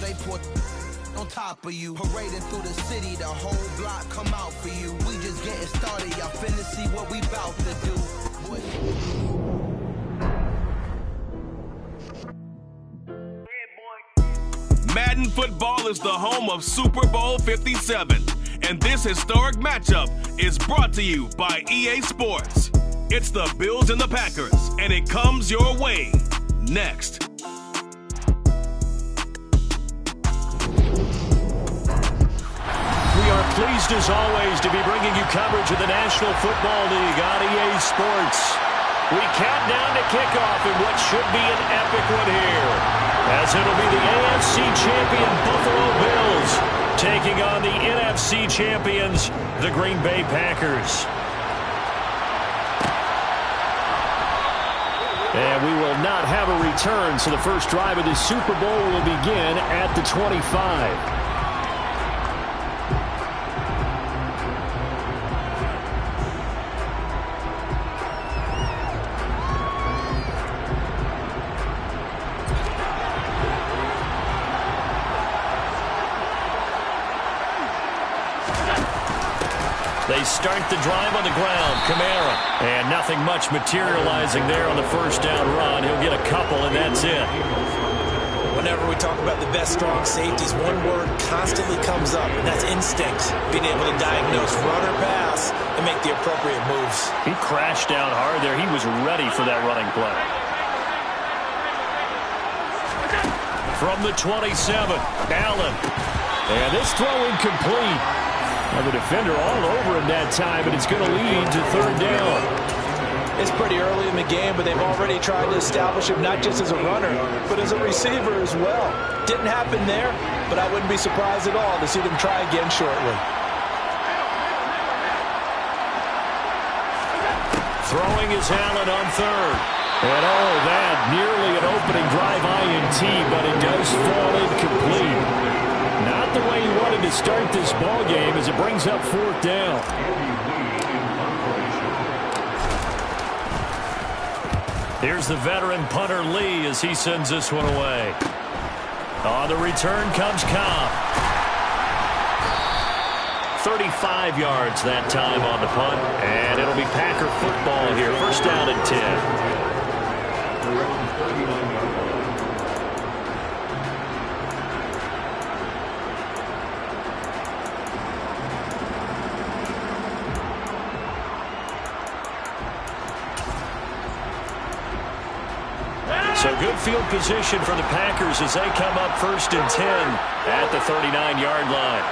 they put on top of you. Parading through the city, the whole block come out for you. We just getting started, y'all finna see what we bout to do. Madden Football is the home of Super Bowl 57, and this historic matchup is brought to you by EA Sports. It's the Bills and the Packers, and it comes your way next. We are pleased as always to be bringing you coverage of the National Football League on EA Sports. We count down to kickoff in what should be an epic one here, as it'll be the AFC champion Buffalo Bills taking on the NFC champions, the Green Bay Packers. And we will not have a return, so the first drive of the Super Bowl will begin at the 25. They start the drive on the ground. Kamara. And nothing much materializing there on the first down run. He'll get a couple, and that's it. Whenever we talk about the best strong safeties, one word constantly comes up, and that's instinct. Being able to diagnose run or pass and make the appropriate moves. He crashed down hard there. He was ready for that running play. From the 27, Allen. And this throw incomplete. Now the defender all over him that time, and it's going to lead to third down. It's pretty early in the game, but they've already tried to establish him not just as a runner, but as a receiver as well. Didn't happen there, but I wouldn't be surprised at all to see them try again shortly. Throwing is Allen on third. And oh, that nearly an opening drive INT, but it does fall incomplete. Not the way he wanted to start this ball game as it brings up fourth down. Here's the veteran punter Lee as he sends this one away. On the return comes Cobb. 35 yards that time on the punt, and it'll be Packer football here. First down and 10. So good field position for the Packers as they come up first and 10 at the 39-yard line.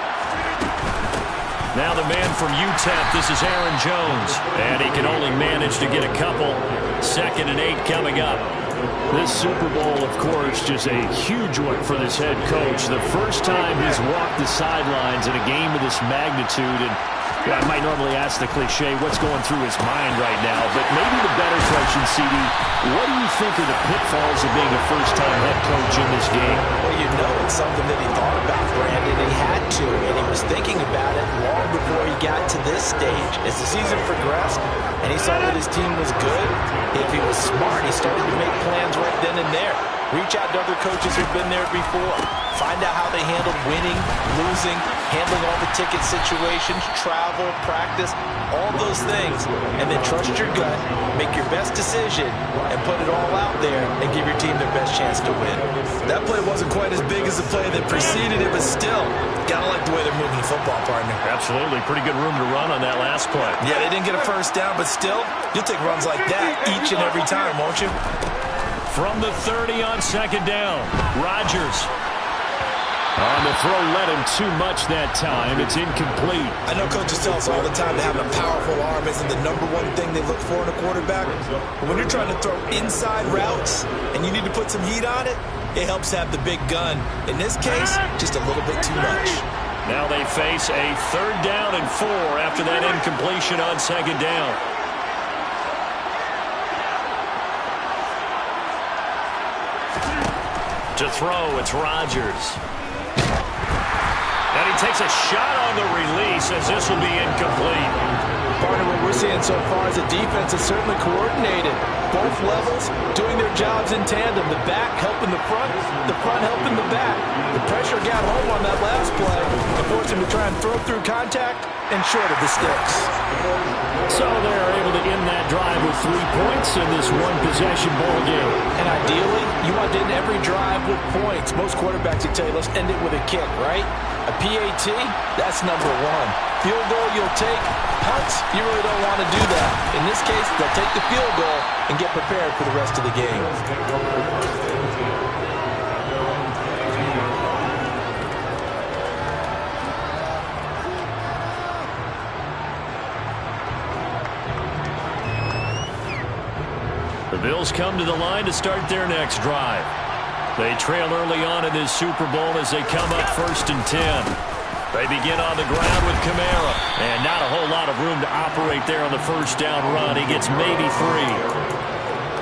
Now the man from UTEP, this is Aaron Jones. And he can only manage to get a couple. Second and 8 coming up. This Super Bowl, of course, just a huge one for this head coach. The first time he's walked the sidelines in a game of this magnitude. And I might normally ask the cliche, what's going through his mind right now? But maybe the better question, CD, what do you think are the pitfalls of being a first-time head coach in this game? Well, you know it's something that he thought about, Brandon. He had to, and he was thinking about it long before he got to this stage. As the season progressed and he saw that his team was good, if he was smart, he started to make plans right then and there. Reach out to other coaches who've been there before. Find out how they handled winning, losing, handling all the ticket situations, travel, practice, all those things. And then trust your gut, make your best decision, and put it all out there and give your team their best chance to win. That play wasn't quite as big as the play that preceded it, but still, gotta like the way they're moving the football, partner. Absolutely. Pretty good room to run on that last play. Yeah, they didn't get a first down, but still, you'll take runs like that each and every time, won't you? From the 30 on second down, Rodgers. On the throw, led him too much that time. It's incomplete. I know coaches tell us all the time that having a powerful arm isn't the number one thing they look for in a quarterback. But when you're trying to throw inside routes and you need to put some heat on it, it helps have the big gun. In this case, just a little bit too much. Now they face a third down and 4 after that incompletion on second down. To throw, it's Rodgers. And he takes a shot on the release as this will be incomplete. Part of what we're seeing so far is the defense is certainly coordinated. Both levels doing their jobs in tandem. The back helping the front helping the back. The pressure got home on that last play and forced him to try and throw through contact and short of the sticks. So they're able to end that drive with 3 points in this one-possession ball game. And ideally, you want to end every drive with points. Most quarterbacks would tell you, let's end it with a kick, right? A PAT, that's number one. Field goal you'll take. Punts, you really don't want to do that. In this case, they'll take the field goal and get prepared for the rest of the game. The Bills come to the line to start their next drive. They trail early on in this Super Bowl as they come up 1st and 10. They begin on the ground with Kamara, and not a whole lot of room to operate there on the first down run. He gets maybe 3.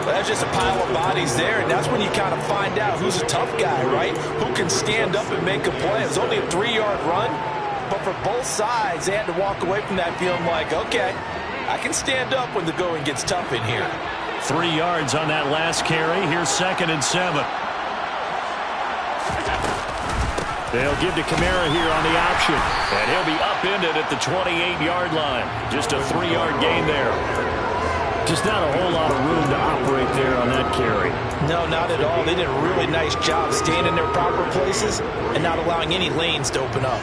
Well, that's just a pile of bodies there, and that's when you kind of find out who's a tough guy, right? Who can stand up and make a play. It was only a 3-yard run, but for both sides, they had to walk away from that feeling like, okay, I can stand up when the going gets tough in here. 3 yards on that last carry. Here's 2nd and 7. They'll give to Kamara here on the option, and he'll be upended at the 28-yard line. Just a 3-yard gain there. Just not a whole lot of room to operate there on that carry. No, not at all. They did a really nice job staying in their proper places and not allowing any lanes to open up.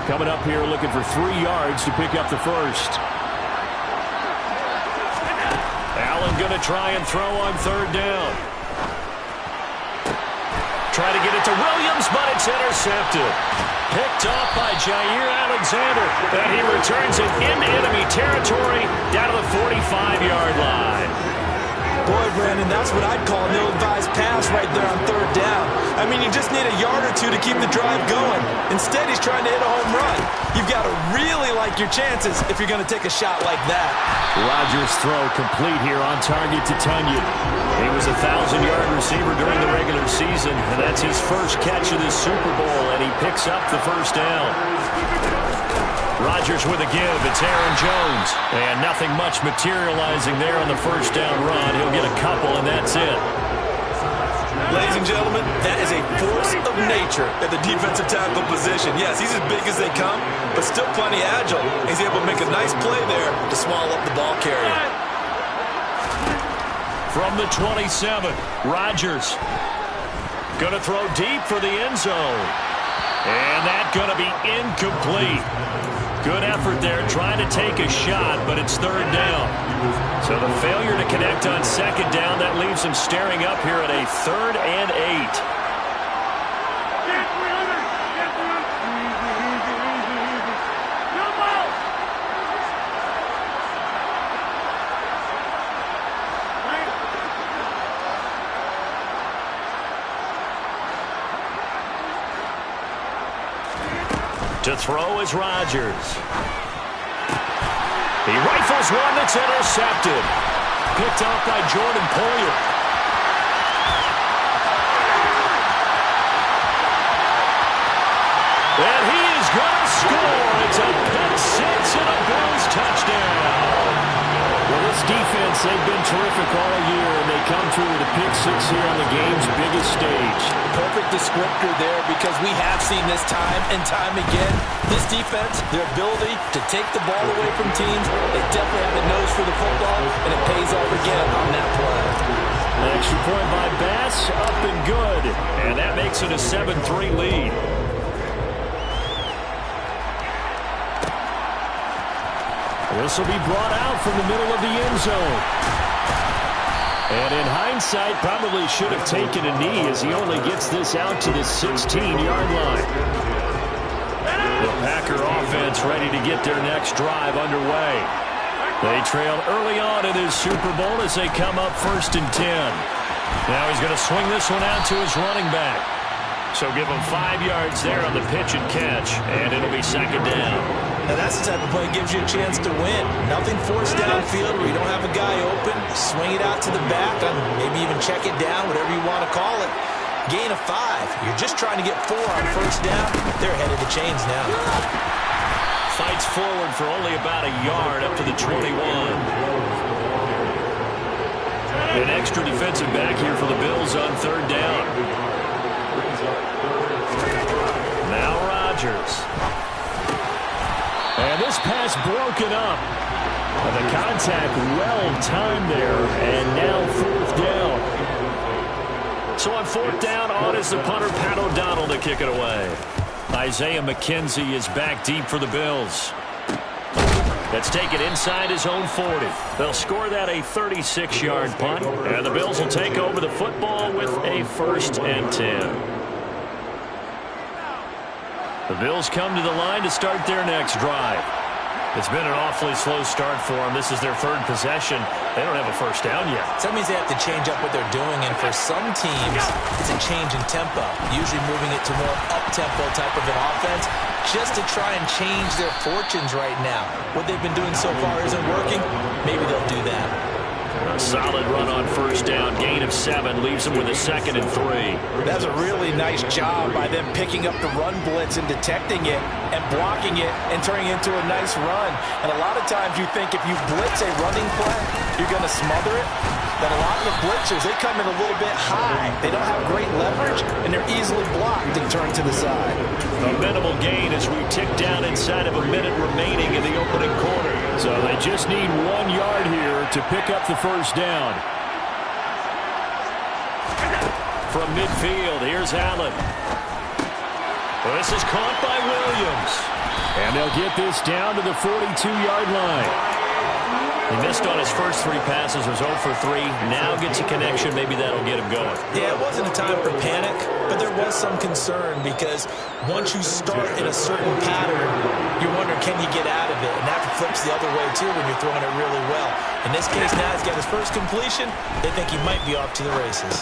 Coming up here looking for 3 yards to pick up the first. Allen going to try and throw on 3rd down. Try to get it to Williams, but it's intercepted. Picked off by Jair Alexander, and he returns it into enemy territory down to the 45-yard line. Boy, Brandon, that's what I'd call an ill-advised pass right there on 3rd down. I mean, you just need a yard or two to keep the drive going. Instead, he's trying to hit a home run. You've got to really like your chances if you're going to take a shot like that. Rodgers' throw complete here on target to Tunyon. He was a 1,000-yard receiver during the regular season, and that's his first catch of this Super Bowl, and he picks up the first down. Rodgers with a give. It's Aaron Jones. And nothing much materializing there on the first down run. He'll get a couple, and that's it. Ladies and gentlemen, that is a force of nature at the defensive tackle position. Yes, he's as big as they come, but still plenty agile. He's able to make a nice play there to swallow up the ball carrier. From the 27, Rodgers going to throw deep for the end zone. And that's going to be incomplete. Good effort there trying to take a shot, but it's 3rd down. So the failure to connect on 2nd down, that leaves him staring up here at a 3rd and 8. To throw is Rodgers. He rifles one that's intercepted. Picked off by Jordan Poyer. And he is going to score. It's a pick six and a Bills touchdown. Well, this defense, they've been terrific all year, and they come through with a pick six here on the game's biggest stage. Perfect descriptor there, because we have seen this time and time again. This defense, their ability to take the ball away from teams, they definitely have a nose for the football, and it pays off again on that play. An extra point by Bass, up and good. And that makes it a 7-3 lead. This will be brought out from the middle of the end zone. And in hindsight, probably should have taken a knee as he only gets this out to the 16-yard line. The Packer offense ready to get their next drive underway. They trailed early on in this Super Bowl as they come up 1st and 10. Now he's going to swing this one out to his running back. So give him 5 yards there on the pitch and catch, and it'll be 2nd down. Now that's the type of play that gives you a chance to win. Nothing forced downfield where you don't have a guy open. Swing it out to the back, and maybe even check it down, whatever you want to call it. Gain of 5. You're just trying to get 4 on 1st down. They're ahead of the chains now. Fights forward for only about a yard up to the 21. An extra defensive back here for the Bills on third down. Now Rodgers. And this pass broken up. And the contact well-timed there. And now fourth down. So on fourth down, on is the punter, Pat O'Donnell, to kick it away. Isaiah McKenzie is back deep for the Bills. Let's take it inside his own 40. They'll score that a 36-yard punt. And the Bills will take over the football with a 1st and 10. The Bills come to the line to start their next drive. It's been an awfully slow start for them. This is their 3rd possession. They don't have a first down yet. So that means they have to change up what they're doing, and for some teams, it's a change in tempo, usually moving it to more up-tempo type of an offense just to try and change their fortunes right now. What they've been doing so far isn't working. Maybe they'll do that. A solid run on first down. Gain of 7 leaves them with a 2nd and 3. That's a really nice job by them picking up the run blitz and detecting it and blocking it and turning it into a nice run. And a lot of times you think if you blitz a running play, you're going to smother it. But a lot of the blitzers, they come in a little bit high. They don't have great leverage, and they're easily blocked and turned to the side. A minimal gain as we tick down inside of a minute remaining in the opening quarter. So they just need 1 yard here to pick up the first down. From midfield, here's Allen. Well, this is caught by Williams. And they'll get this down to the 42-yard line. He missed on his first 3 passes, was 0 for 3. Now gets a connection. Maybe that'll get him going. Yeah, it wasn't a time for panic, but there was some concern because once you start in a certain pattern, you're wondering, can you get out of it? And that flips the other way, too, when you're throwing it really well. In this case, now he's got his first completion. They think he might be off to the races.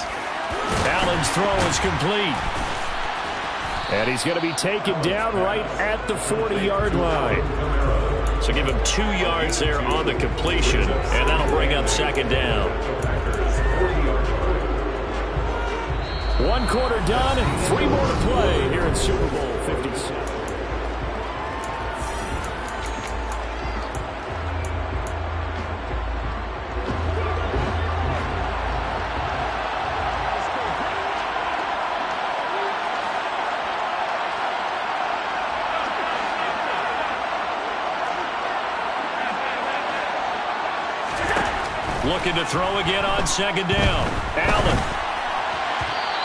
Allen's throw is complete. And he's going to be taken down right at the 40-yard line. So give him 2 yards there on the completion, and that'll bring up 2nd down. 1 quarter done and 3 more to play here in Super Bowl 57. Looking to throw again on 2nd down. Allen.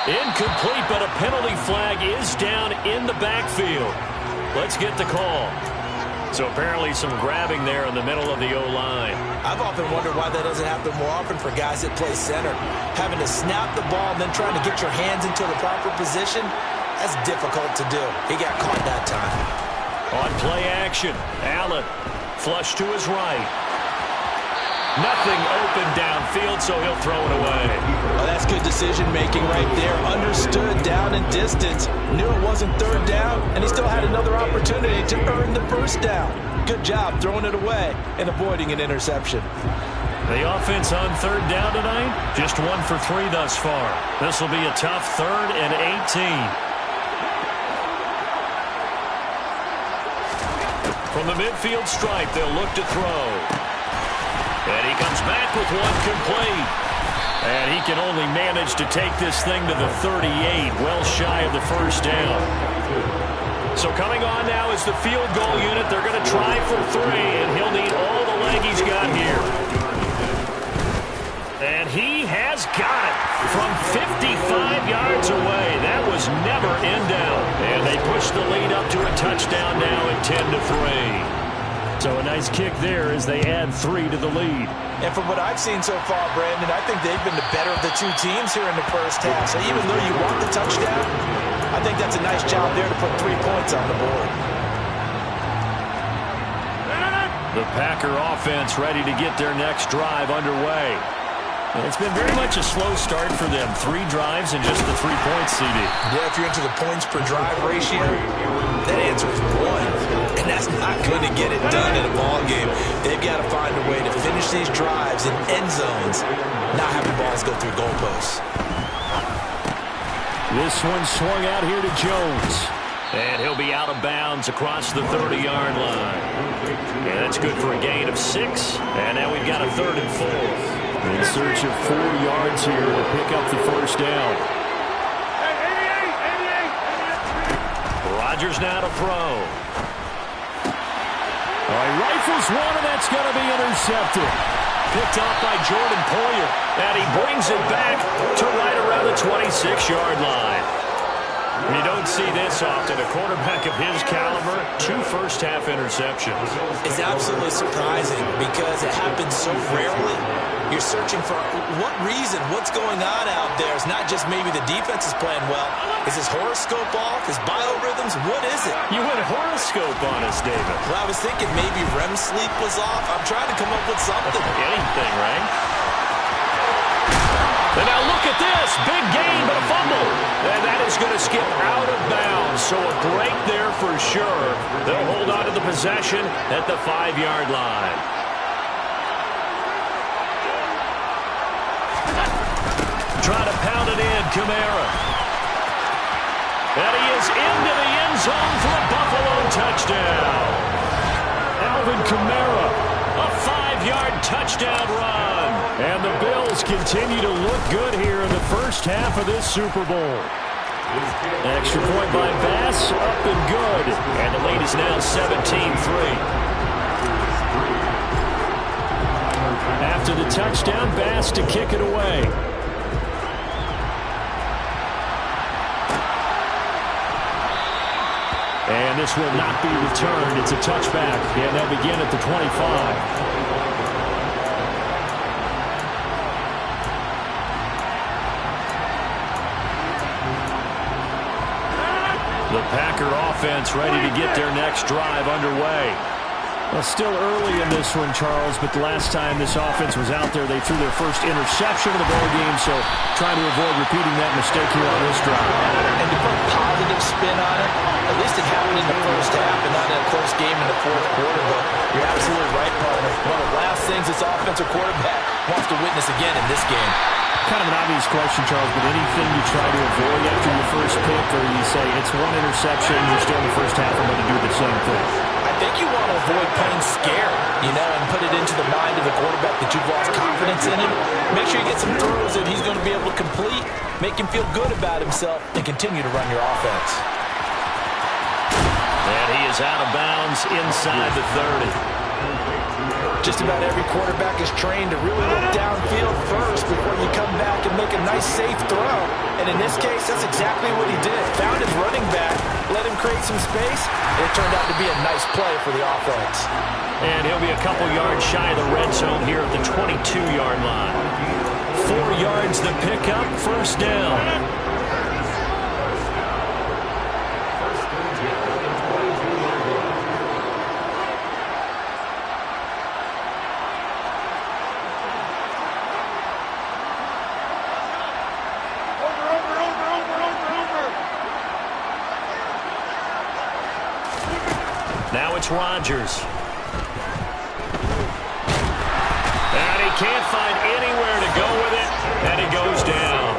Incomplete, but a penalty flag is down in the backfield. Let's get the call. So apparently some grabbing there in the middle of the O-line. I've often wondered why that doesn't happen more often for guys that play center. Having to snap the ball and then trying to get your hands into the proper position, that's difficult to do. He got caught that time. On play action, Allen flush to his right. Nothing open downfield, so he'll throw it away. Well, that's good decision-making right there. Understood down and distance. Knew it wasn't 3rd down, and he still had another opportunity to earn the 1st down. Good job throwing it away and avoiding an interception. The offense on 3rd down tonight, just 1 for 3 thus far. This will be a tough 3rd and 18. From the midfield stripe, they'll look to throw. And he comes back with 1 complete. And he can only manage to take this thing to the 38, well shy of the 1st down. So coming on now is the field goal unit. They're going to try for 3, and he'll need all the leg he's got here. And he has got it from 55 yards away. That was never in doubt. And they push the lead up to a touchdown now at 10-3. So a nice kick there as they add 3 to the lead. And from what I've seen so far, Brandon, I think they've been the better of the 2 teams here in the first half. So even though you want the touchdown, I think that's a nice job there to put 3 points on the board. The Packer offense ready to get their next drive underway. It's been very much a slow start for them. 3 drives and just the 3 points, CD. Yeah, if you're into the points per drive ratio, that answer is 1. And that's not going to get it done in a ball game. They've got to find a way to finish these drives in end zones, not having balls go through goalposts. This one swung out here to Jones. And he'll be out of bounds across the 30-yard line. And that's good for a gain of 6. And now we've got a 3rd and 4. In search of 4 yards here to pick up the first down. Rodgers now to throw. All right, rifles one, and that's going to be intercepted. Picked off by Jordan Poyer, and he brings it back to right around the 26-yard line. You don't see this often. A quarterback of his caliber, 2 first-half interceptions. It's absolutely surprising because it happens so rarely. You're searching for what reason, what's going on out there. It's not just maybe the defense is playing well. Is his horoscope off? His biorhythms? What is it? You went horoscope on us, David. Well, I was thinking maybe REM sleep was off. I'm trying to come up with something. Anything, right? And now look at this. Big gain, but a fumble. And that is going to skip out of bounds. So a break there for sure. They'll hold on to the possession at the 5-yard line. Try to pound it in, Kamara. And he is into the end zone for a Buffalo touchdown. Alvin Kamara, a 5-yard touchdown run. And the Bills continue to look good here in the first half of this Super Bowl. Extra point by Bass, up and good. And the lead is now 17-3. After the touchdown, Bass to kick it away. And this will not be returned. It's a touchback, and they'll begin at the 25. The Packer offense ready to get their next drive underway. Well, still early in this one, Charles, but the last time this offense was out there, they threw their first interception of the ball game, so trying to avoid repeating that mistake here on this drive. And to put a positive spin on it, at least it happened in the first half and not in a close game in the fourth quarter, but you're absolutely right, partner. One of the last things this offensive quarterback wants to witness again in this game. Kind of an obvious question, Charles, but anything you try to avoid after your first pick, or you say it's one interception, you're still in the first half, I'm going to do the same thing? I think you want to avoid playing scared, and put it into the mind of the quarterback that you've lost confidence in him. Make sure you get some throws that he's going to be able to complete, make him feel good about himself, and continue to run your offense. And he is out of bounds inside the 30. Just about every quarterback is trained to really look downfield first before you come back and make a nice, safe throw. And in this case, that's exactly what he did. Found his running back, let him create some space, and it turned out to be a nice play for the offense. And he'll be a couple yards shy of the red zone here at the 22-yard line. 4 yards the pickup, first down. Now it's Rodgers. And he can't find anywhere to go with it, and he goes down.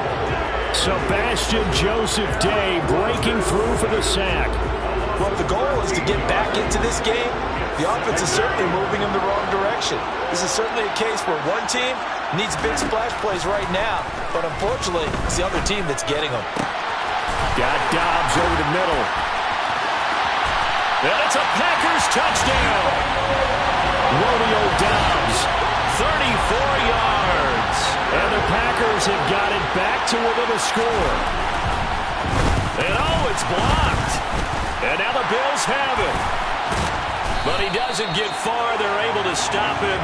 Sebastian Joseph Day breaking through for the sack. Well, if the goal is to get back into this game, the offense is certainly moving in the wrong direction. This is certainly a case where one team needs big splash plays right now, but unfortunately, it's the other team that's getting them. Got Dobbs over the middle. And it's a Packers touchdown. Romeo Dobbs, 34 yards. And the Packers have got it back to within a score. And oh, it's blocked. And now the Bills have it. But he doesn't get far. They're able to stop him.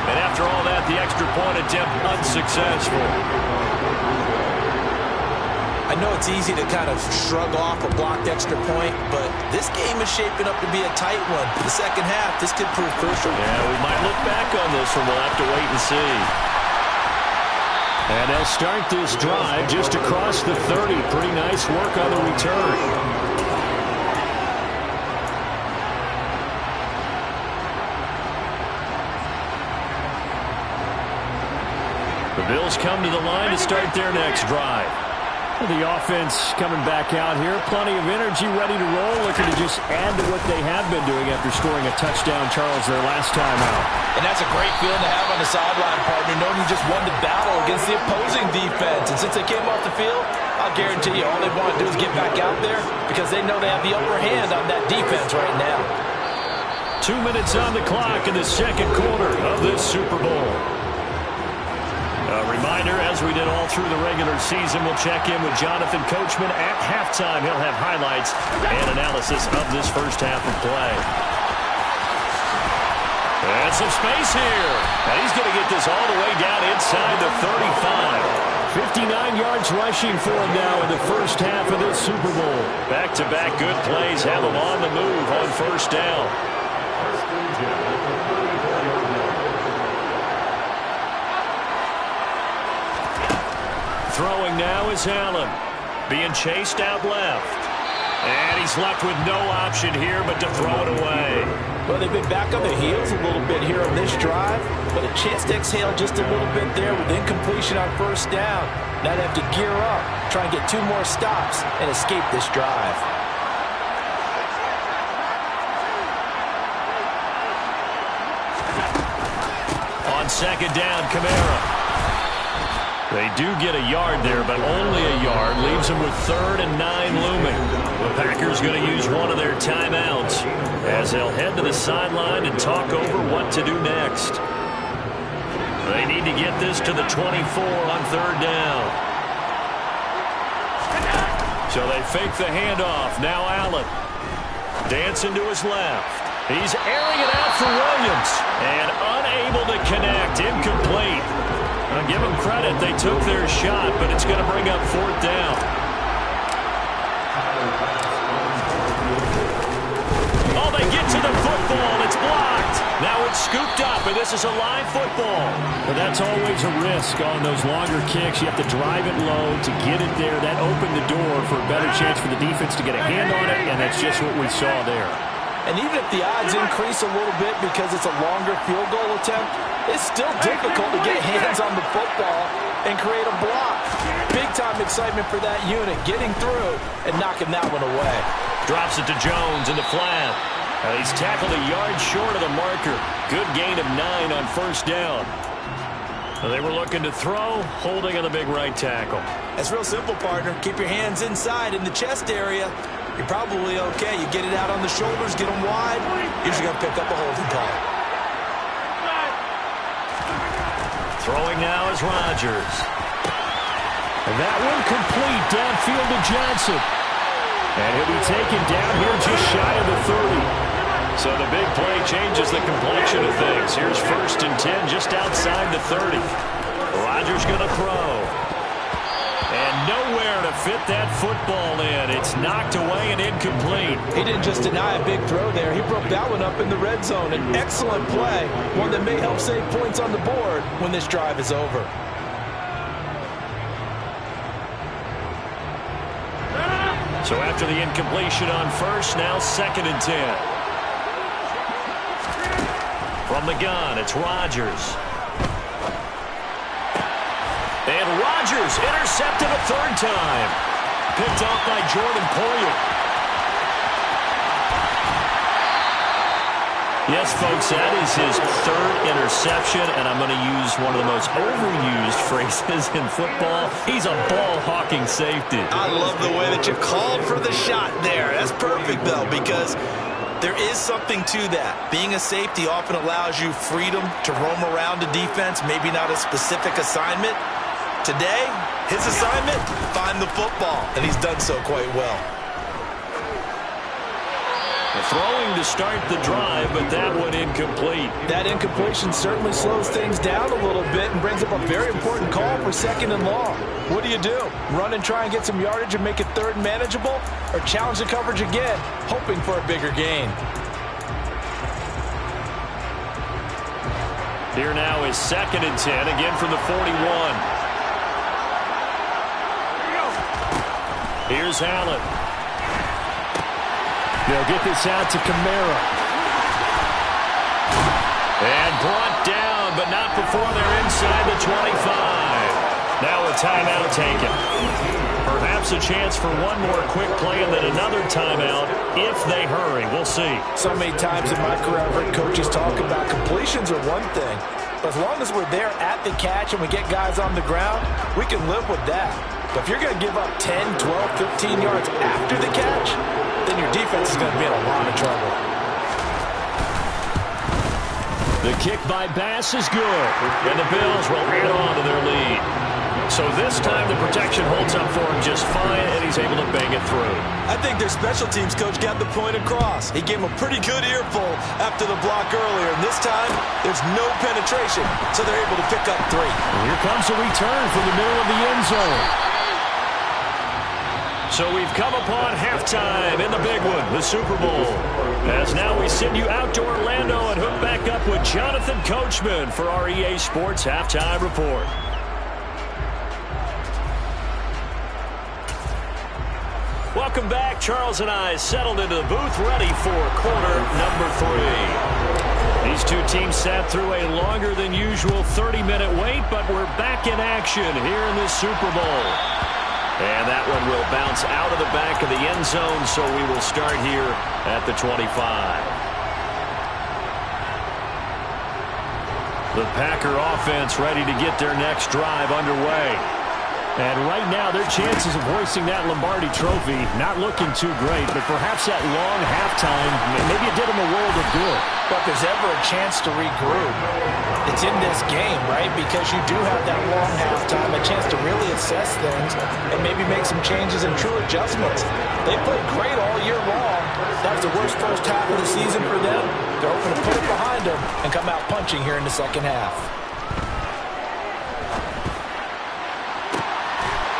And after all that, the extra point attempt unsuccessful. I know it's easy to kind of shrug off a blocked extra point, but this game is shaping up to be a tight one. The second half, this could prove crucial. Yeah, we might look back on this one. We'll have to wait and see. And they'll start this drive just across the 30. Pretty nice work on the return. The Bills come to the line to start their next drive. The offense coming back out here. Plenty of energy, ready to roll, looking to just add to what they have been doing after scoring a touchdown, Charles, their last time out. And that's a great feeling to have on the sideline, partner, knowing you just won the battle against the opposing defense. And since they came off the field, I'll guarantee you all they want to do is get back out there because they know they have the upper hand on that defense right now. 2 minutes on the clock in the second quarter of this Super Bowl. A reminder, as we did all through the regular season, we'll check in with Jonathan Coachman at halftime. He'll have highlights and analysis of this first half of play. And some space here. And he's going to get this all the way down inside the 35. 59 yards rushing for him now in the first half of this Super Bowl. Back-to-back good plays have him on the move on first down. Throwing now is Allen. Being chased out left. And he's left with no option here but to throw it away. Well, they've been back on their heels a little bit here on this drive, but a chance to exhale just a little bit there with incompletion on first down. Now they have to gear up, try and get 2 more stops, and escape this drive. On second down, Kamara. They do get a yard there, but only a yard. Leaves them with 3rd and 9 looming. The Packers going to use one of their timeouts as they'll head to the sideline and talk over what to do next. They need to get this to the 24 on 3rd down. So they fake the handoff. Now Allen. Dancing to his left. He's airing it out for Williams. And unable to connect. Incomplete. I'll give them credit. They took their shot, but it's going to bring up 4th down. Oh, they get to the football. It's blocked. Now it's scooped up, and this is a live football. But that's always a risk on those longer kicks. You have to drive it low to get it there. That opened the door for a better chance for the defense to get a hand on it, and that's just what we saw there. And even if the odds increase a little bit because it's a longer field goal attempt, it's still difficult to get hands on the football and create a block. Big-time excitement for that unit, getting through and knocking that one away. Drops it to Jones in the flat. He's tackled a yard short of the marker. Good gain of 9 on first down. They were looking to throw, holding on the big right tackle. That's real simple, partner. Keep your hands inside in the chest area. You're probably okay. You get it out on the shoulders, get them wide. Usually going to pick up a holding call. Throwing now is Rodgers. And that one complete downfield to Johnson. And he'll be taken down here just shy of the 30. So the big play changes the complexion of things. Here's 1st and 10 just outside the 30. Rodgers going to throw. And nowhere to fit that football in. It's knocked away and incomplete. He didn't just deny a big throw there. He broke that one up in the red zone. An excellent play. One that may help save points on the board when this drive is over. So after the incompletion on first, now 2nd and 10. From the gun, it's Rodgers. And Rodgers intercepted a 3rd time. Picked off by Jordan Poyer. Yes, folks, that is his 3rd interception, and I'm going to use one of the most overused phrases in football. He's a ball-hawking safety. I love the way that you called for the shot there. That's perfect, though, because there is something to that. Being a safety often allows you freedom to roam around a defense, maybe not a specific assignment. Today, his assignment, find the football, and he's done so quite well. Throwing to start the drive, but that one incomplete. That incompletion certainly slows things down a little bit and brings up a very important call for 2nd and long. What do? Run and try and get some yardage and make it 3rd and manageable, or challenge the coverage again, hoping for a bigger gain? Here now is 2nd and 10, again from the 41. Here's Allen. They'll get this out to Kamara. And brought down, but not before they're inside the 25. Now a timeout taken. Perhaps a chance for one more quick play and then another timeout if they hurry. We'll see. So many times in my career I've heard coaches talk about completions are one thing. But as long as we're there at the catch and we get guys on the ground, we can live with that. But if you're going to give up 10, 12, 15 yards after the catch, then your defense is going to be in a lot of trouble. The kick by Bass is good, and the Bills will add on to their lead. So this time the protection holds up for him just fine, and he's able to bang it through. I think their special teams coach got the point across. He gave him a pretty good earful after the block earlier, and this time there's no penetration, so they're able to pick up 3. And here comes a return from the middle of the end zone. So we've come upon halftime in the big one, the Super Bowl. As now we send you out to Orlando and hook back up with Jonathan Coachman for our EA Sports Halftime Report. Welcome back. Charles and I settled into the booth ready for quarter number 3. These two teams sat through a longer than usual 30-minute wait, but we're back in action here in this Super Bowl. And that one will bounce out of the back of the end zone, so we will start here at the 25. The Packer offense ready to get their next drive underway. And right now, their chances of hoisting that Lombardi trophy not looking too great, but perhaps that long halftime, maybe it did them a world of good. But if there's ever a chance to regroup, it's in this game, right? Because you do have that long halftime, a chance to really assess things and maybe make some changes and true adjustments. They played great all year long. That was the worst first half of the season for them. They're hoping to put it behind them and come out punching here in the second half.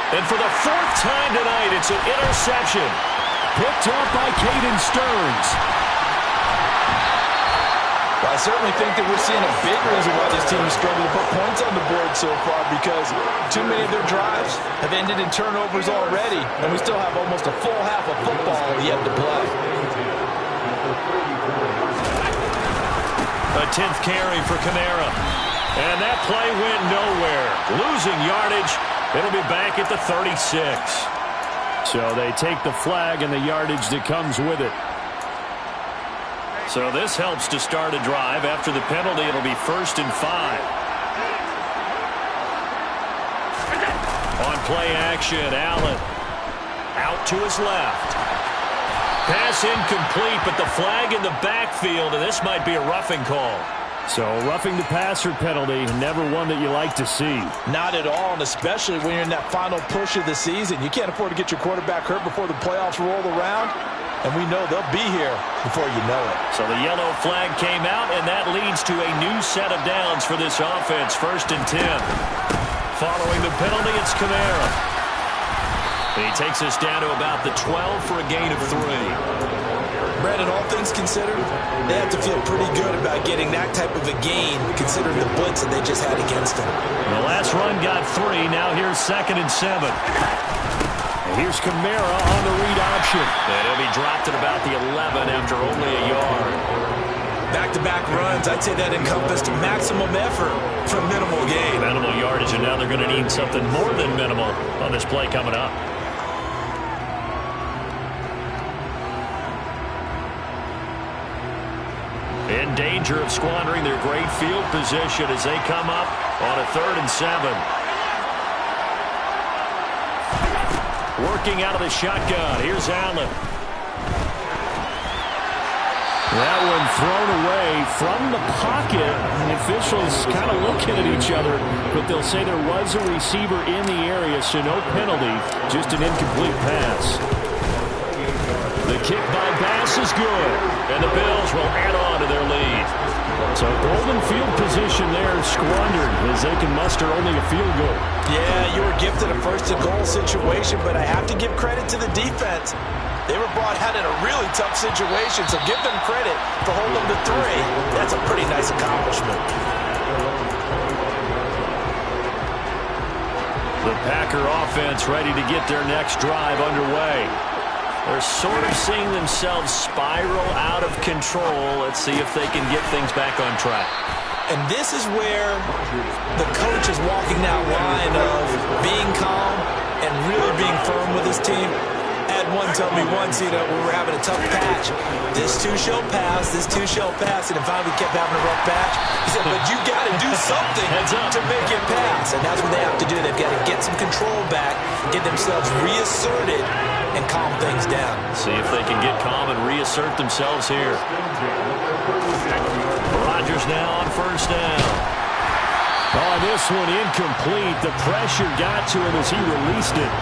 And for the 4th time tonight, it's an interception. Picked off by Caden Stearns. Well, I certainly think that we're seeing a big reason why this team is struggling to put points on the board so far, because too many of their drives have ended in turnovers already, and we still have almost a full half of football yet to play. A 10th carry for Kamara. And that play went nowhere. Losing yardage. It'll be back at the 36. So they take the flag and the yardage that comes with it. So this helps to start a drive. After the penalty, it'll be 1st and 5. On play action, Allen. Out to his left. Pass incomplete, but the flag in the backfield, and this might be a roughing call. So roughing the passer penalty, never one that you like to see. Not at all, and especially when you're in that final push of the season. You can't afford to get your quarterback hurt before the playoffs roll around, and we know they'll be here before you know it. So the yellow flag came out, and that leads to a new set of downs for this offense, 1st and 10. Following the penalty, it's Kamara. And he takes us down to about the 12 for a gain of 3. Brandon, all things considered, they have to feel pretty good about getting that type of a gain, considering the blitz that they just had against them. The last run got 3. Now here's 2nd and 7. And here's Kamara on the read option. And he'll be dropped at about the 11 after only a yard. Back-to-back runs, I'd say that encompassed maximum effort for minimal gain. Minimal yardage, and now they're going to need something more than minimal on this play coming up. In danger of squandering their great field position as they come up on a 3rd and 7. Working out of the shotgun. Here's Allen. That one thrown away from the pocket. The officials kind of looking at each other, but they'll say there was a receiver in the area, so no penalty, just an incomplete pass. The kick by Bass is good, and the Bills will add on to their lead. So golden field position there squandered as they can muster only a field goal. Yeah, you were gifted a 1st-and-goal situation, but I have to give credit to the defense. They were brought out in a really tough situation, so give them credit for holding them to 3. That's a pretty nice accomplishment. The Packer offense ready to get their next drive underway. They're sort of seeing themselves spiral out of control. Let's see if they can get things back on track. And this is where the coach is walking that line of this team. I had one tell me once, when we're having a tough patch, this too shall pass, and if I kept having a rough patch, he said, but you got to do something to make it pass, and that's what they have to do. They've got to get some control back, get themselves reasserted, and calm things down. See if they can get calm and reassert themselves here. Rodgers now on first down. Oh, this one incomplete. The pressure got to him as he released it.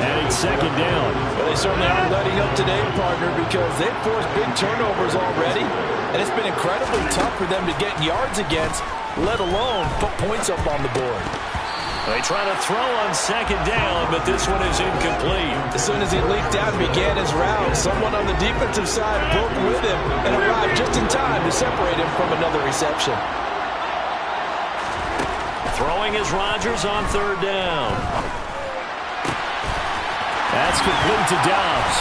And it's second down. Well, they certainly aren't letting up today, partner, because they've forced big turnovers already. And it's been incredibly tough for them to get yards against, let alone put points up on the board. They try to throw on second down, but this one is incomplete. As soon as he leaked out and began his route, someone on the defensive side broke with him and arrived just in time to separate him from another reception. Throwing is Rodgers on third down. That's complete to Dobbs.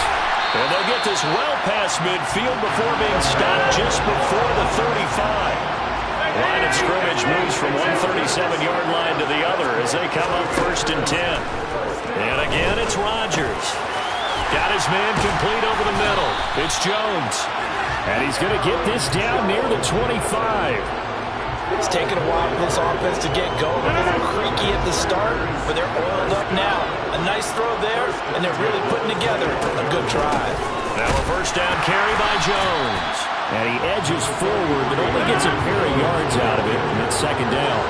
And they'll get this well past midfield before being stopped just before the 35. Line of scrimmage moves from one 37-yard line to the other as they come up first and 10. And again, it's Rodgers. Got his man complete over the middle. It's Jones. And he's going to get this down near the 25. It's taken a while for this offense to get going. A little creaky at the start, but they're oiled up now. A nice throw there, and they're really putting together a good drive. Now a first down carry by Jones. And he edges forward, but only gets a pair of yards out of it, and it's second down.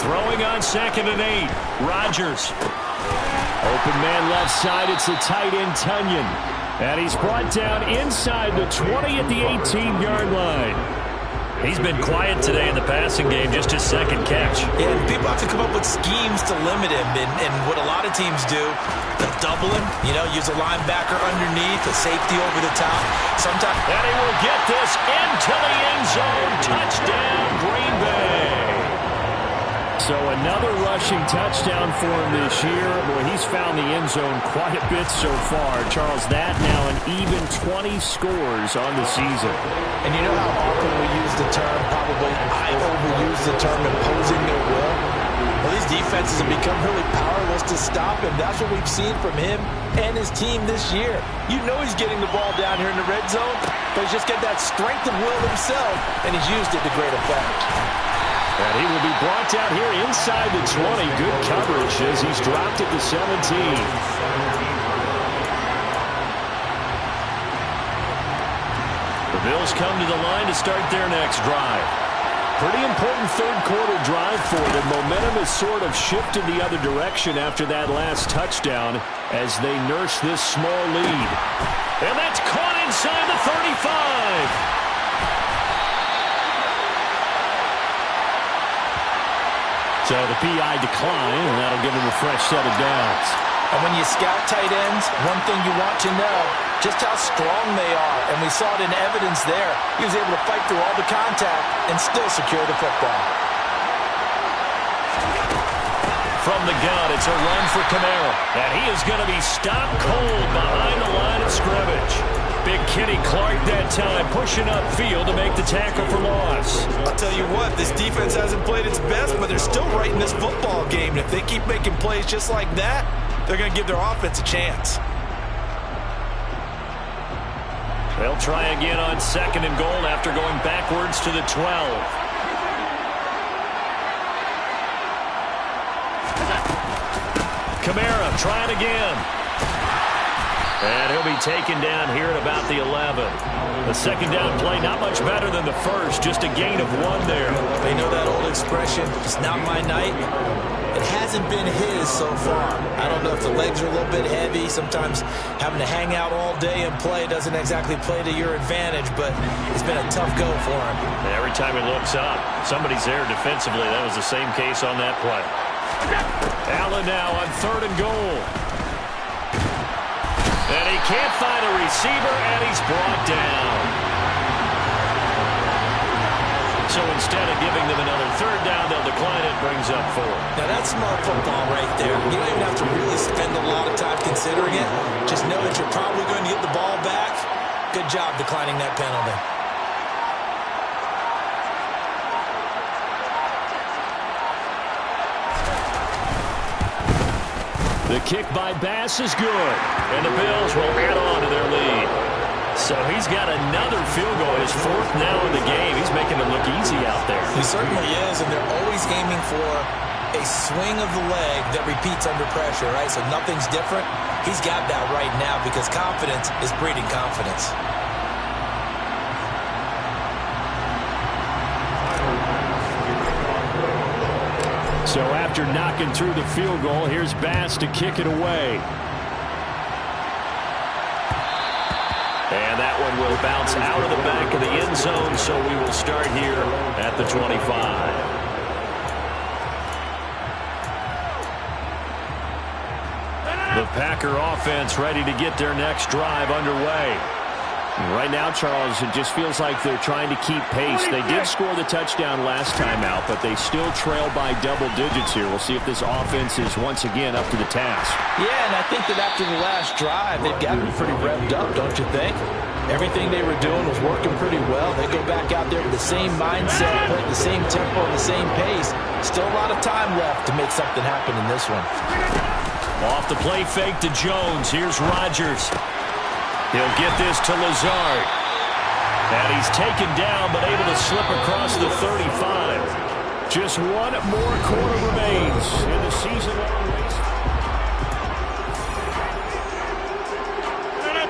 Throwing on second and 8. Rodgers. Open man left side. It's the tight end, Tunyon. And he's brought down inside the 20 at the 18-yard line. He's been quiet today in the passing game, just his second catch. Yeah, and people have to come up with schemes to limit him. And what a lot of teams do, they'll double him, use a linebacker underneath, a safety over the top. Sometimes. And he will get this into the end zone. Touchdown, Green Bay. So another rushing touchdown for him this year. Boy, he's found the end zone quite a bit so far. Charles, that now an even 20 scores on the season. And you know how often we use the term, probably I overuse the term imposing their will? Well, these defenses have become really powerless to stop him. That's what we've seen from him and his team this year. You know he's getting the ball down here in the red zone, but he's just got that strength of will himself, and he's used it to great effect. And he will be brought down here inside the 20. Good coverage as he's dropped at the 17. The Bills come to the line to start their next drive. Pretty important third quarter drive for them. Momentum has sort of shifted the other direction after that last touchdown as they nurse this small lead. And that's caught inside the 35. So the PI decline, and that'll give him a fresh set of downs. And when you scout tight ends, one thing you want to know, just how strong they are. And we saw it in evidence there. He was able to fight through all the contact and still secure the football. From the gun, it's a run for Kamara. And he is going to be stopped cold behind the line of scrimmage. Big Kenny Clark that time pushing upfield to make the tackle for loss. I'll tell you what, this defense hasn't played its best, but they're still right in this football game. And if they keep making plays just like that, they're going to give their offense a chance. They'll try again on second and goal after going backwards to the 12. Kamara trying again. And he'll be taken down here at about the 11. The second down play not much better than the first, just a gain of 1 there. They know that old expression, it's not my night. It hasn't been his so far. I don't know if the legs are a little bit heavy. Sometimes having to hang out all day and play doesn't exactly play to your advantage, but it's been a tough go for him. And every time he looks up, somebody's there defensively. That was the same case on that play. Allen now on third and goal. And he can't find a receiver, and he's brought down. So instead of giving them another third down, they'll decline it, brings up 4. Now that's smart football right there. You don't even have to really spend a lot of time considering it. Just know that you're probably going to get the ball back. Good job declining that penalty. The kick by Bass is good, and the Bills will add on to their lead. So he's got another field goal, his fourth now in the game. He's making it look easy out there. He certainly is, and they're always aiming for a swing of the leg that repeats under pressure, right? So nothing's different. He's got that right now because confidence is breeding confidence. So after knocking through the field goal, here's Bass to kick it away. And that one will bounce out of the back of the end zone, so we will start here at the 25. The Packer offense ready to get their next drive underway. Right now, Charles, it just feels like they're trying to keep pace. They did score the touchdown last time out, but they still trail by double digits here. We'll see if this offense is once again up to the task. Yeah, and I think that after the last drive, they've got to be pretty revved up, don't you think? Everything they were doing was working pretty well. They go back out there with the same mindset, playing the same tempo and the same pace. Still a lot of time left to make something happen in this one. Off the play fake to Jones. Here's Rodgers. He'll get this to Lazard. And he's taken down, but able to slip across the 35. Just one more quarter remains in the season-long race.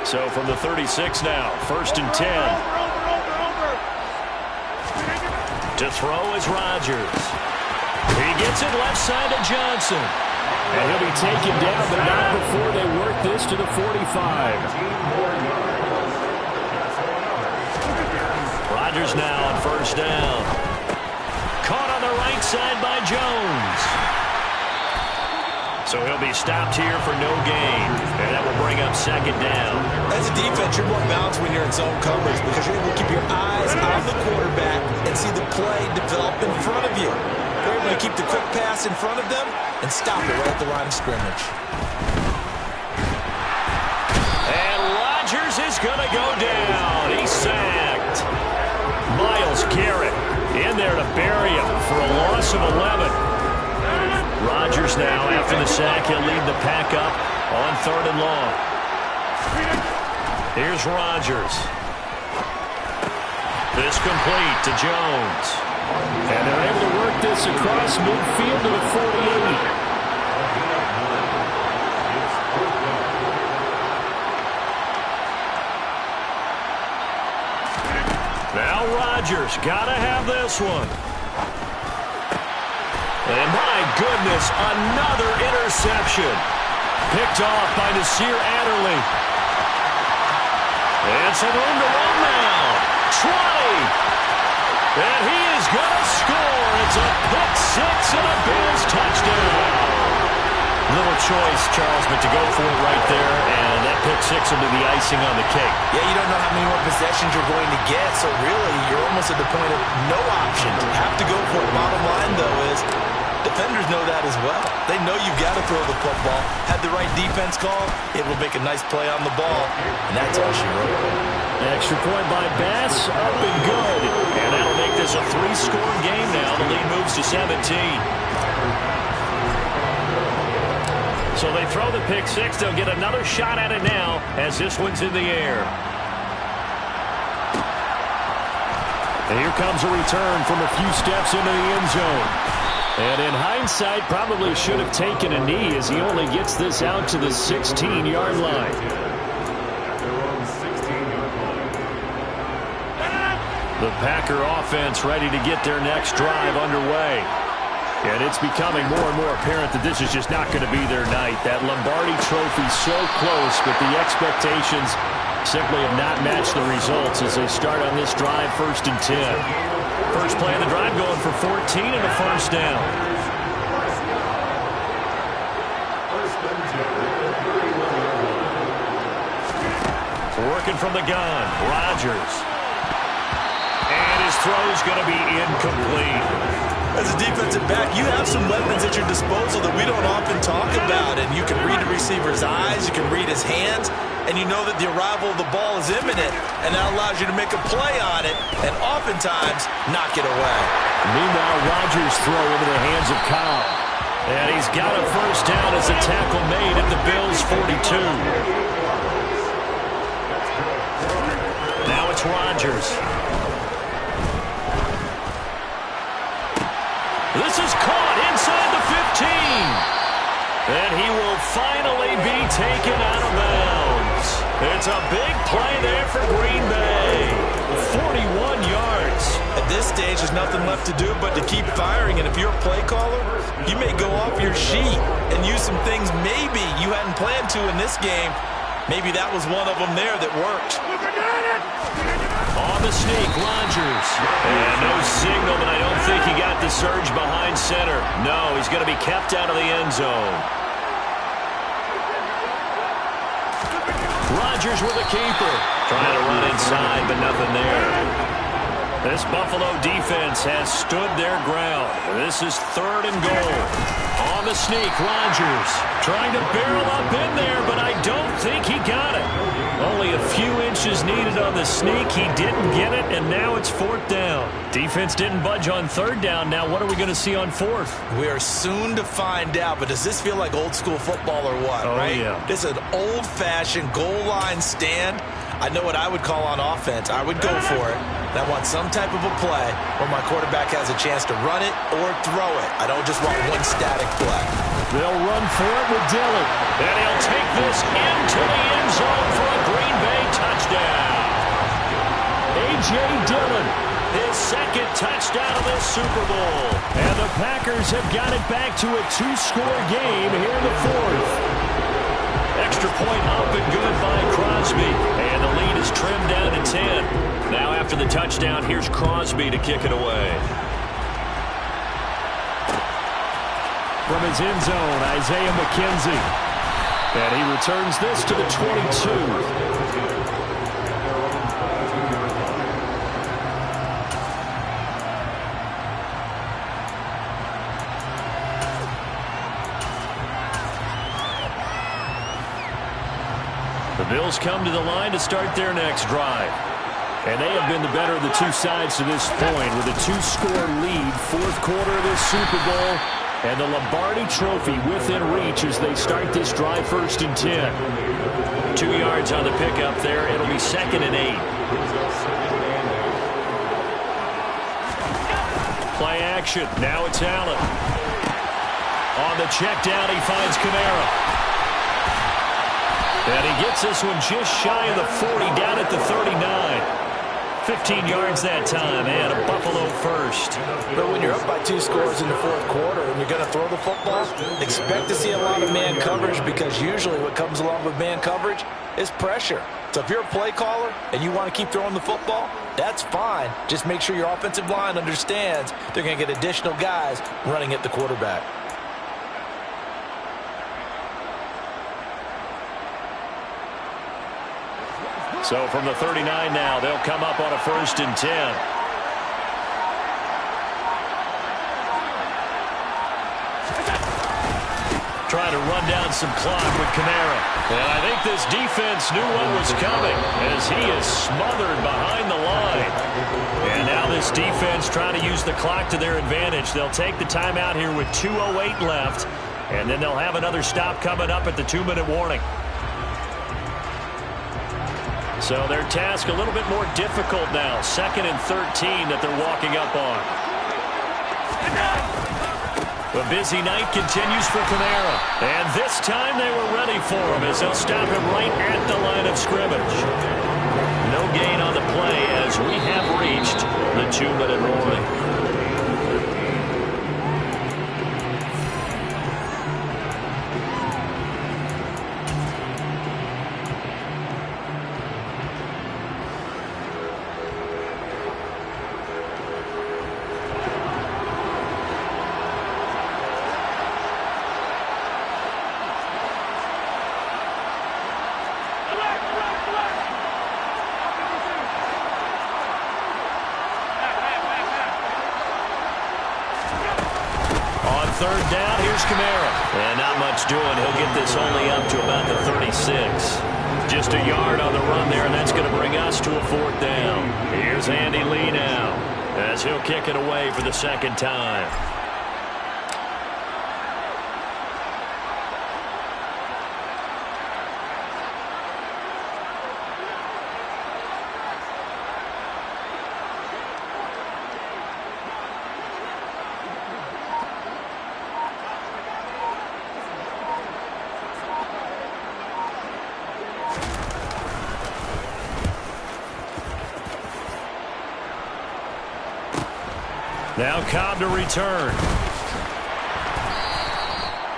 So from the 36 now, 1st and 10. To throw is Rodgers. He gets it left side to Johnson. And he'll be taken down, but not before they work this to the 45. Rodgers now on 1st down. Caught on the right side by Jones. So he'll be stopped here for no gain. And that will bring up 2nd down. As a defense, you're more balanced when you're in zone coverage because you're able to keep your eyes on the quarterback and see the play develop in front of you. They're able to keep the quick pass in front of them and stop it right at the line of scrimmage. And Rodgers is going to go down. He's sacked. Myles Garrett in there to bury him for a loss of 11. Rodgers now, after the sack, he'll lead the pack up on 3rd and long. Here's Rodgers. This complete to Jones. And they're able to work this across midfield to the 48. Now Rodgers, gotta have this one. And my goodness, another interception. Picked off by Nasir Adderley. And some room to run now. 20. And he is going to score. It's a pick six and a Bills touchdown. Little choice, Charles, but to go for it right there, and that pick six will be the icing on the cake. Yeah, you don't know how many more possessions you're going to get, so really you're almost at the point of no options. You have to go for it. Bottom line, though, is defenders know that as well. They know you've got to throw the football. Had the right defense call, it will make a nice play on the ball, and that's all she wrote. Extra point by Bass, up and good. And that'll make this a 3-score game now. The lead moves to 17. So they throw the pick six. They'll get another shot at it now as this one's in the air. And here comes a return from a few steps into the end zone. And in hindsight, probably should have taken a knee as he only gets this out to the 16-yard line. The Packer offense ready to get their next drive underway. And it's becoming more and more apparent that this is just not going to be their night. That Lombardi Trophy so close, but the expectations simply have not matched the results as they start on this drive 1st and 10. First play of the drive going for 14 and a 1st down. Working from the gun, Rodgers. And his throw's going to be incomplete. As a defensive back, you have some weapons at your disposal that we don't often talk about. And you can read the receiver's eyes, you can read his hands, and you know that the arrival of the ball is imminent. And that allows you to make a play on it and oftentimes knock it away. Meanwhile, Rodgers' throw into the hands of Cobb. And he's got a first down as a tackle made at the Bills' 42. Now it's Rodgers. This is caught inside the 15. And he will finally be taken out of bounds. It's a big play there for Green Bay. 41 yards. At this stage, there's nothing left to do but to keep firing. And if you're a play caller, you may go off your sheet and use some things maybe you hadn't planned to in this game. Maybe that was one of them there that worked. On the sneak, Rodgers. And no signal, but I don't think he got the surge behind center. No, he's going to be kept out of the end zone. Rodgers with a keeper. Trying to run inside, but nothing there. This Buffalo defense has stood their ground. This is 3rd and goal. On the sneak, Rodgers trying to barrel up in there, but I don't think he got it. Only a few inches needed on the sneak. He didn't get it, and now it's 4th down. Defense didn't budge on 3rd down. Now what are we going to see on 4th? We are soon to find out, but does this feel like old school football or what, right? Yeah. This is an old-fashioned goal line stand. I know what I would call on offense. I would go for it. And I want some type of a play where my quarterback has a chance to run it or throw it. I don't just want one static play. They'll run for it with Dillon. And he'll take this into the end zone for a Green Bay touchdown. A.J. Dillon, his 2nd touchdown of this Super Bowl. And the Packers have got it back to a 2-score game here in the 4th. Extra point up and good by Crosby. And the lead is trimmed down to 10. Now after the touchdown, here's Crosby to kick it away. From his end zone, Isaiah McKenzie. And he returns this to the 22. The Bills come to the line to start their next drive. And they have been the better of the two sides to this point with a 2-score lead, 4th quarter of this Super Bowl, and the Lombardi Trophy within reach as they start this drive 1st and 10. 2 yards on the pickup there. It'll be 2nd and 8. Play action. Now it's Allen. On the check down, he finds Kamara. And he gets this one just shy of the 40, down at the 39. 15 yards that time, and a Buffalo first. But when you're up by 2 scores in the 4th quarter and you're going to throw the football, expect to see a lot of man coverage, because usually what comes along with man coverage is pressure. So if you're a play caller and you want to keep throwing the football, that's fine. Just make sure your offensive line understands they're going to get additional guys running at the quarterback. So from the 39 now, they'll come up on a 1st and 10. Trying to run down some clock with Kamara. And I think this defense knew what was coming as he is smothered behind the line. And now this defense trying to use the clock to their advantage. They'll take the timeout here with 2:08 left. And then they'll have another stop coming up at the 2-minute warning. So their task a little bit more difficult now. 2nd and 13 that they're walking up on. The busy night continues for Kamara. And this time they were ready for him as they'll stop him right at the line of scrimmage. No gain on the play as we have reached the 2-minute warning. Third down, here's Kamara. And not much doing. He'll get this only up to about the 36. Just a yard on the run there, and that's going to bring us to a 4th down. Here's Andy Lee now as he'll kick it away for the 2nd time. Now Cobb to return.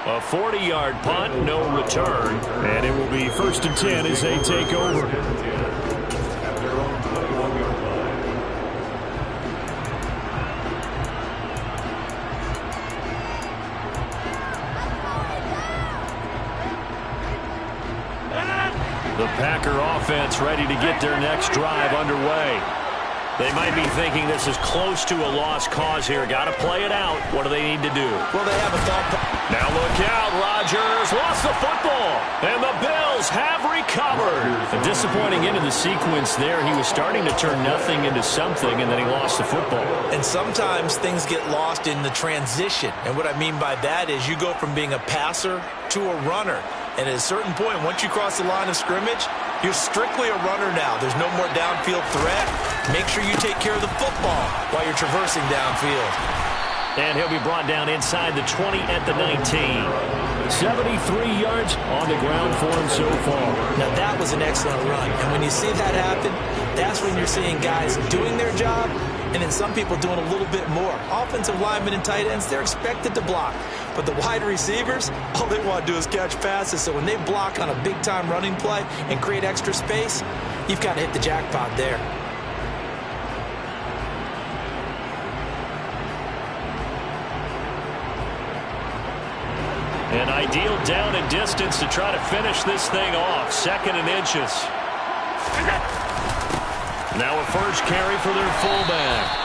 A 40-yard punt, no return. And it will be 1st and 10 as they take over. The Packer offense ready to get their next drive underway. They might be thinking this is close to a lost cause here. Got to play it out. What do they need to do? Well, they have a thought. Now look out. Rodgers lost the football. And the Bills have recovered. A disappointing end of the sequence there. He was starting to turn nothing into something, and then he lost the football. And sometimes things get lost in the transition. And what I mean by that is you go from being a passer to a runner. And at a certain point, once you cross the line of scrimmage, you're strictly a runner now. There's no more downfield threat. Make sure you take care of the football while you're traversing downfield. And he'll be brought down inside the 20 at the 19. 73 yards on the ground for him so far. Now, that was an excellent run. And when you see that happen, that's when you're seeing guys doing their job and then some people doing a little bit more. Offensive linemen and tight ends, they're expected to block. But the wide receivers, all they want to do is catch passes. So when they block on a big-time running play and create extra space, you've got to hit the jackpot there. An ideal down and distance to try to finish this thing off. 2nd and inches. Now a first carry for their fullback.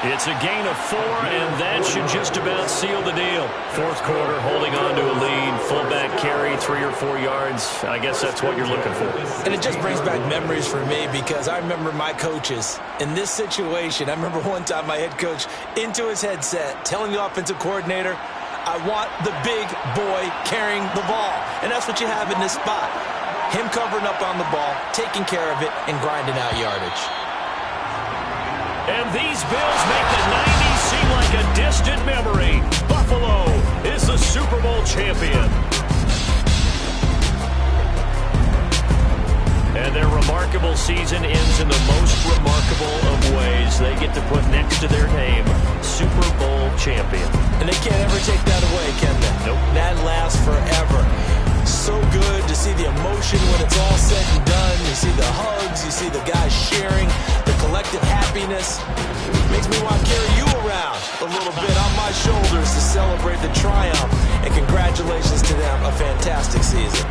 It's a gain of 4, and that should just about seal the deal. 4th quarter, holding on to a lead. Fullback carry, 3 or 4 yards. I guess that's what you're looking for. And it just brings back memories for me because I remember my coaches in this situation. I remember one time my head coach into his headset telling the offensive coordinator, I want the big boy carrying the ball. And that's what you have in this spot. Him covering up on the ball, taking care of it, and grinding out yardage. And these Bills make the 90s seem like a distant memory. Buffalo is the Super Bowl champion. And their remarkable season ends in the most remarkable of ways. They get to put next to their name, Super Bowl champion. And they can't ever take that away, can they? Nope. That lasts forever. So good to see the emotion when it's all said and done. You see the hugs, you see the guys sharing, the collective happiness. Makes me want to carry you around a little bit on my shoulders to celebrate the triumph. And congratulations to them, a fantastic season.